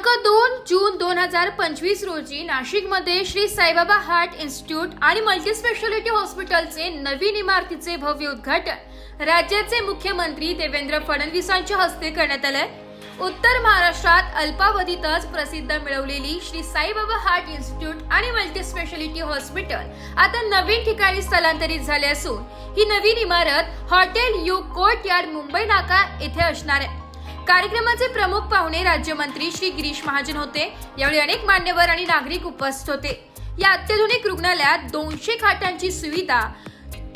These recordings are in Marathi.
दिनांक 2 जून 2025 रोजी नाशिकमध्ये श्री साईबाबा हार्ट इन्स्टिट्यूट आणि मल्टीस्पेशालिटी हॉस्पिटलचे नवीन इमारतीचे भव्य उद्घाटन राज्याचे मुख्यमंत्री देवेंद्र फडणवीसांच्या हस्ते करण्यात आले। उत्तर महाराष्ट्रात अल्पावधीतच प्रसिद्ध मिळवलेली श्री साईबाबा हार्ट इन्स्टिट्यूट आणि मल्टीस्पेशालिटी हॉस्पिटल आता नवीन ठिकाणी स्थलांतरित झाले असून ही नवीन इमारत हॉटेल यू कोर्टयार्ड मुंबई नाका येथे असणार आहे। कार्यक्रमाचे प्रमुख पाहुणे राज्यमंत्री श्री गिरीश महाजन होते। यावेळी अनेक मान्यवर आणि नागरिक उपस्थित होते। या अत्याधुनिक रुग्णालयात 200 खाटांची सुविधा,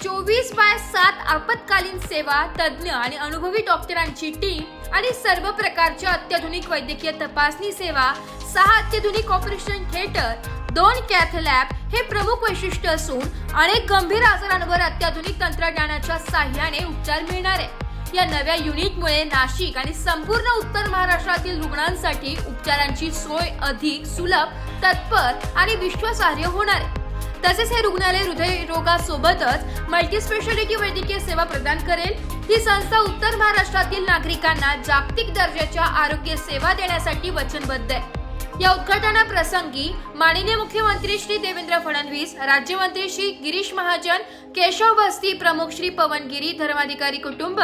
24/7 आपत्कालीन सेवा, तज्ञ आणि अनुभवी डॉक्टरांची टीम आणि सर्व प्रकारच्या अत्याधुनिक वैद्यकीय तपासणी सेवा, 6 अत्याधुनिक ऑपरेशन थिएटर, 2 कॅथ लॅब हे प्रमुख वैशिष्ट्य असून अनेक गंभीर आजारांवर अत्याधुनिक तंत्रज्ञानाच्या सहाय्याने उपचार मिळणार आहे। या नव्या युनिटमुळे नाशिक आणि संपूर्ण उत्तर महाराष्ट्रातील रुग्णांसाठी उपचारांची सोय अधिक सुलभ, तत्पर आणि विश्वासार्ह होणार आहे। तसेच हे रुग्णालय हृदयरोगासोबतच मल्टीस्पेशालिटी वैद्यकीय सेवा प्रदान करेल। ही संस्था उत्तर महाराष्ट्रातील नागरिकांना जागतिक दर्जाच्या आरोग्य सेवा देण्यासाठी वचनबद्ध आहे। या उद्घाटनाप्रसंगी माननीय मुख्यमंत्री श्री देवेंद्र फडणवीस, राज्यमंत्री श्री गिरीश महाजन, केशव बस्ती प्रमुख श्री पवन गिरी, धर्माधिकारी कुटुंब,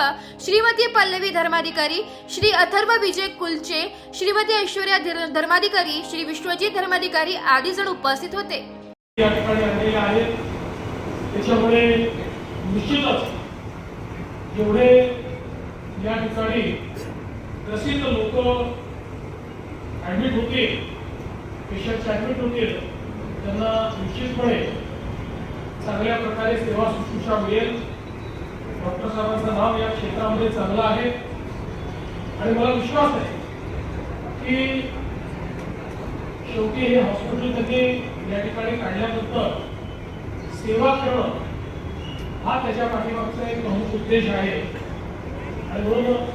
श्रीमती पल्लवी धर्माधिकारी, श्री अथर्व विजय कुलचे, श्रीमती ऐश्वर्या धर्माधिकारी, श्री विश्वजित धर्माधिकारी आदी जण उपस्थित होते। या ठिकाणी आलेले आहेत, त्याच्यामुळे निश्चितच जेवढे या ठिकाणी प्रसिद्ध लोक ऍडमिट होते, पेशंट ऍडमिट होते, त्यांना निश्चितपणे चांगल्या प्रकारे सेवा शुश्रूषा मिळेल। डॉक्टर साहेबांचं नाव या क्षेत्रामध्ये चांगलं आहे आणि मला विश्वास आहे की शेवटी हे हॉस्पिटल त्यांनी या ठिकाणी काढल्यानंतर सेवा करणं हा त्याच्या पाठीमागचा एक प्रमुख उद्देश आहे आणि म्हणून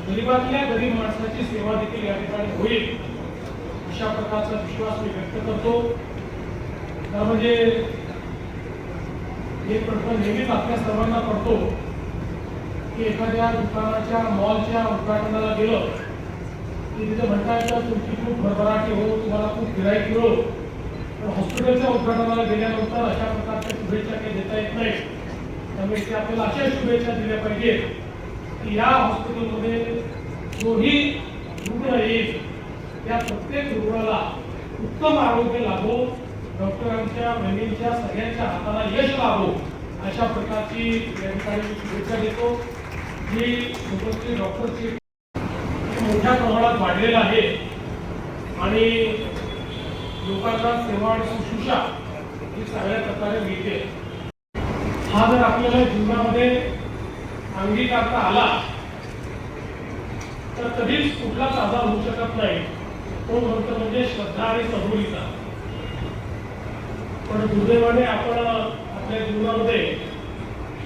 गरीबातल्या गरीब माणसाची सेवा देखील या ठिकाणी होईल अशा प्रकारचा विश्वास मी व्यक्त करतो। म्हणजे एक प्रश्न नेहमीच आपल्या सर्वांना पडतो की एखाद्या दुकानाच्या मॉलच्या उद्घाटनाला गेलं की तिथे म्हणता येतं तुमची खूप भरभराटी हो, तुम्हाला खूप गिराईक मिळो, पण हॉस्पिटलच्या उद्घाटनाला गेल्यानंतर अशा प्रकारच्या शुभेच्छा काही देता येत नाही। त्यामुळे ते आपल्याला अशा शुभेच्छा दिल्या पाहिजेत की या हॉस्पिटलमध्ये जोही रुग्ण येईल त्या प्रत्येक रुग्णाला उत्तम आरोग्य लाभो, डॉक्टरांच्या बहिणींच्या सगळ्यांच्या हाताला यश लाभो अशा प्रकारची या ठिकाणी शुभेच्छा देतो। जी उपस्थित डॉक्टरची मोठ्या प्रमाणात वाढलेला आहे आणि लोकांना सेवा आणि शुश्रूषा ही चांगल्या प्रकारे मिळते। हा जर आपल्याला जीवनामध्ये अंगीकारता आला तर कधीच कुठलाच आजार होऊ शकत नाही। तो म्हणतो म्हणजे श्रद्धा आणि सबुरीचा। पण दुर्दैवाने आपण आपल्या जीवनामध्ये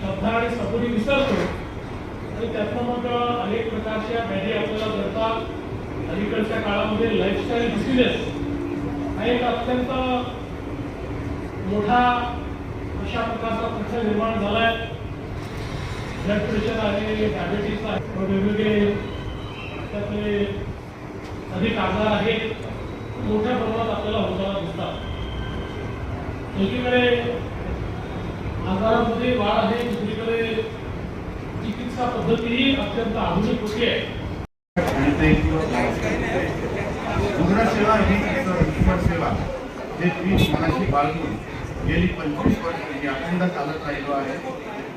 श्रद्धा आणि सबुरी विसरतो आणि त्यातनं मग अनेक प्रकारच्या व्याधी आपल्याला घडतात। अलीकडच्या काळामध्ये लाईफस्टाईल डिसीजेस हा एक अत्यंत मोठा अशा प्रकारचा प्रश्न निर्माण झालाय। ब्लड प्रेशर आहे, डायबिटीस आहे, वेगवेगळे त्यातले अधिक आजार आहेत, मोठ्या प्रमाणात आपल्याला होताना दिसतात। एकीकडे आजारामध्ये वाढ आहे, दुसरीकडे चिकित्सा पद्धतीही अत्यंत आधुनिक होते आहे। रुग्णसेवा ही सेवा जे ती मनाशी बाळगून गेली 25 वर्ष अखंड चालत राहिलो आहे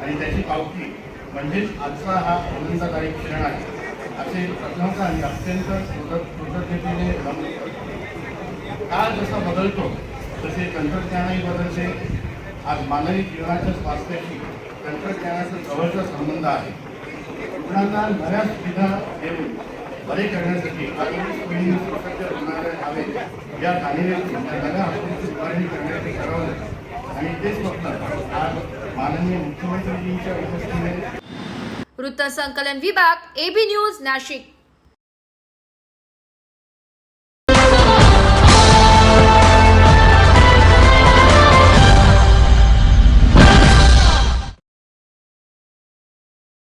आणि त्याची पावती म्हणजेच आजचा हा आनंददायी क्षण आहे असे प्रथमतः आणि अत्यंत कृतज्ञतेने काळ जसा बदलतो तसे तंत्रज्ञानही बदलते। आज मानवी जीवनाच्या स्वास्थ्याशी तंत्रज्ञानाचा जवळचा संबंध आहे। रुग्णांना नव्या सुविधा देऊन बरे करण्यासाठी आधुनिक सोयीने सुसज्ज रुग्णालय हवे या जाणीवेतून नव्या हॉस्पिटलची उभारणी करण्याचे ठरवले आणि ते स्वप्न आज माननीय मुख्यमंत्रीजींच्या उपस्थितीने वृत्त संकलन विभाग, एबी न्यूज, नाशिक।